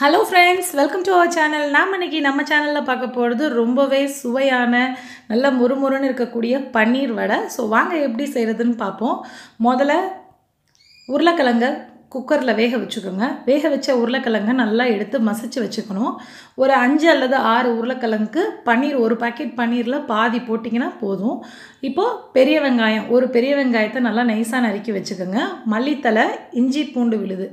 Hello friends, welcome to our channel. நாம் இன்னைக்கு நம்ம சேனல்ல பார்க்க போறது ரொம்பவே சுவையான நல்ல முறுமுறுன்னு இருக்கக்கூடிய பன்னீர் வடை. சோ வாங்க எப்படி செய்யறதுன்னு பாப்போம். முதல்ல உருளைக்கிழங்க குக்கர்ல வேக வச்சுக்கோங்க. வேக வச்ச உருளைக்கிழங்க நல்லா எடுத்து மசிச்சு வச்சுக்கணும். ஒரு 5 அல்லது 6 உருளைக்கிழங்குக்கு பன்னீர் ஒரு பாக்கெட் பன்னீர்ல பாதி போடிங்கனா போதும். இப்போ பெரிய வெங்காயம் ஒரு பெரிய வெங்காயத்தை நல்லா நைஸா நறுக்கி வச்சுக்கோங்க. மல்லித்தலை, இஞ்சி பூண்டு விழுது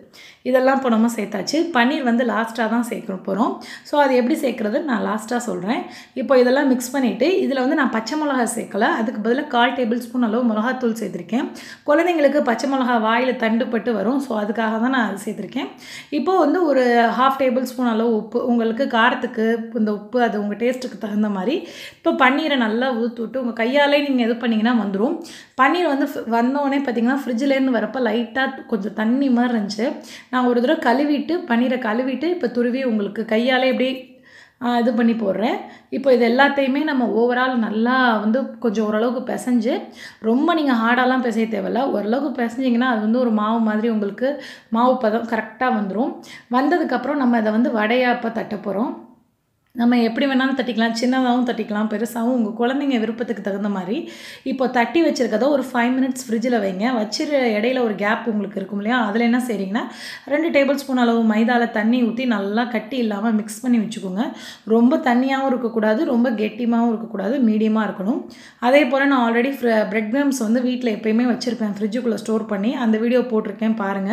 இதெல்லாம் இப்போ நம்ம சேர்த்தாச்சு. பன்னீர் வந்து லாஸ்டா தான் சேர்க்க போறோம். சோ அது எப்படி சேர்க்கிறது நான் லாஸ்டா சொல்றேன். இப்போ இதெல்லாம் mix பண்ணிட்டு இதுல வந்து நான் பச்சை மிளகாய் சேர்க்கல. அதுக்கு பதிலா 1/4 டேபிள்ஸ்பூன் அளவு மிளகாய் தூள் சேர்த்திருக்கேன். குழந்தைகளுக்கு பச்சை மிளகாய் வாயில தண்டுப்பட்டு வரும். சோ அதுக்காக தான் நான் அது சேர்த்திருக்கேன். இப்போ வந்து ஒரு 1/2 டேபிள்ஸ்பூன் அளவு உப்பு உங்களுக்கு காரத்துக்கு இந்த உப்பு அது உங்க டேஸ்ட்டுக்கு தகுந்த மாதிரி. இப்போ பன்னீரை நல்லா ஊத்திட்டு உங்க கையாலே நீங்க எது பண்ணீங்கன்னா வந்துரும். பன்னீர் வந்து வந்தோனே பாத்தீங்கன்னா ஃப்ரிட்ஜ்ல இருந்து வரப்ப லைட்டா கொஞ்சம் தண்ணி மாதிரி இருந்துச்சு. நான் ஒரு தடவை கழுவிட்டு பன்னீரை கழுவிட்டு இப்போ துருவி உங்களுக்கு கையாலே இப்படி இது பண்ணி போடுறேன். இப்போ இது எல்லாத்தையுமே நம்ம ஓவரால் நல்லா வந்து கொஞ்சம் ஓரளவுக்கு பிசைஞ்சு ரொம்ப நீங்க ஹார்டாலாம் பிசைய தேவையில்ல. ஓரளவுக்கு பிசைஞ்சீங்கன்னா அது வந்து ஒரு மாவு மாதிரி உங்களுக்கு மாவு பதம் கரெக்ட்டா வந்துரும். வந்ததுக்கு அப்புறம் நம்ம இத வந்து வடையா இப்ப தட்ட போறோம். நம்ம எப்படி வேணாலும் தட்டிக்கலாம். சின்னதாவும் தட்டிக்கலாம், பெருசாவும் உங்க குழந்தைங்க விருப்பத்துக்கு தகுந்த மாதிரி. இப்போ தட்டி வச்சிருக்கத ஒரு 5 மினிட்ஸ் ஃப்ரிட்ஜ்ல வைங்க. வச்சிர இடையில ஒரு கேப் உங்களுக்கு இருக்கும் இல்லையா? அதுல என்ன செய்றீங்கன்னா 2 டேபிள்ஸ்பூன் அளவு மைதால தண்ணி ஊத்தி நல்லா கட்டி இல்லாம mix பண்ணி வச்சுக்கோங்க. ரொம்ப தண்ணியாவும் இருக்க கூடாது, ரொம்ப கெட்டியாவும் இருக்க கூடாது, மீடியமா இருக்கணும். அதே போல நான் ஆல்ரெடி பிரெட் கிரம்ஸ் வந்து வீட்ல எப்பவுமே வச்சிருப்பேன் ஃப்ரிட்ஜுக்குள்ள ஸ்டோர் பண்ணி. அந்த வீடியோ போட்டுருக்கேன் பாருங்க.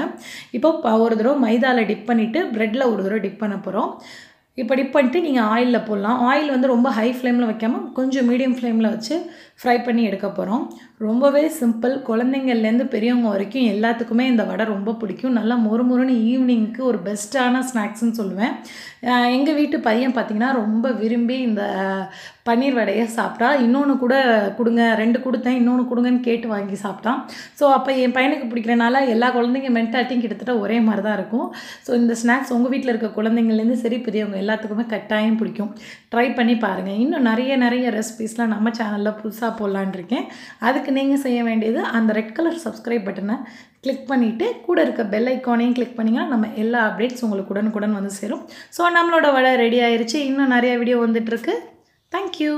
இப்போ ஒரு தடவை மைதால டிப் பண்ணிட்டு பிரெட்ல ஒரு தடவை டிப் பண்ண போறோம். இப்போ டிப் பண்ணிட்டு நீங்க ஆயில்ல போடலாம். ஆயில் வந்து ரொம்ப ஹை ஃப்ளேம்ல வைக்காம கொஞ்சம் மீடியம் ஃப்ளேம்ல வச்சு ஃப்ரை பண்ணி எடுக்க போறோம். ரொம்பவே சிம்பிள். குழந்தைங்கள்ல இருந்து பெரியவங்க வரைக்கும் எல்லாத்துக்குமே இந்த வடை ரொம்ப பிடிக்கும். நல்லா மொறுமொறுன்னு ஈவினிங்க்கு ஒரு பெஸ்டான ஸ்நாக்ஸ்னு சொல்லுவேன். எங்க வீட்டு பையன் பாத்தீங்கன்னா ரொம்ப விரும்பி இந்த பன்னீர் வடையை சாப்பிட்டா. இன்னொன்னு கூட கொடுங்க 2 கொடுத்தேன் இன்னொன்னு கொடுங்கன்னு கேட்டு வாங்கி சாப்பிட்டான். சோ அப்ப என் பையனுக்கு பிடிக்கிறனால எல்லா குழந்தைங்க மென்டாலிட்டியும் கிட்டத்தட்ட ஒரே மாதிரி தான் இருக்கும். சோ இந்த ஸ்நாக்ஸ் உங்க வீட்ல இருக்க குழந்தைங்கள்ல இருந்து சரி பெரியவங்க எல்லாத்துக்குமே கட்டாயம் பிடிக்கும். ட்ரை பண்ணி பாருங்க. இன்னும் நிறைய ரெசிபீஸ்லாம் நம்ம சேனல்ல புதுசா போடலாம்னு இருக்கேன். அதுக்கு நீங்க செய்ய வேண்டியது அந்த ரெட் கலர் சப்ஸ்கிரைப் பட்டனை கிளிக் பண்ணிட்டு கூட இருக்க பெல் ஐகானையும் கிளிக் பண்ணீங்கன்னா நம்ம எல்லா அப்டேட்ஸ் உங்களுக்கு உடனுக்குடன் வந்து சேரும். சோ நம்மளோட வடை ரெடி ஆயிருச்சு. இன்னும் நிறைய வீடியோ வந்துட்டு இருக்கு. Thank you.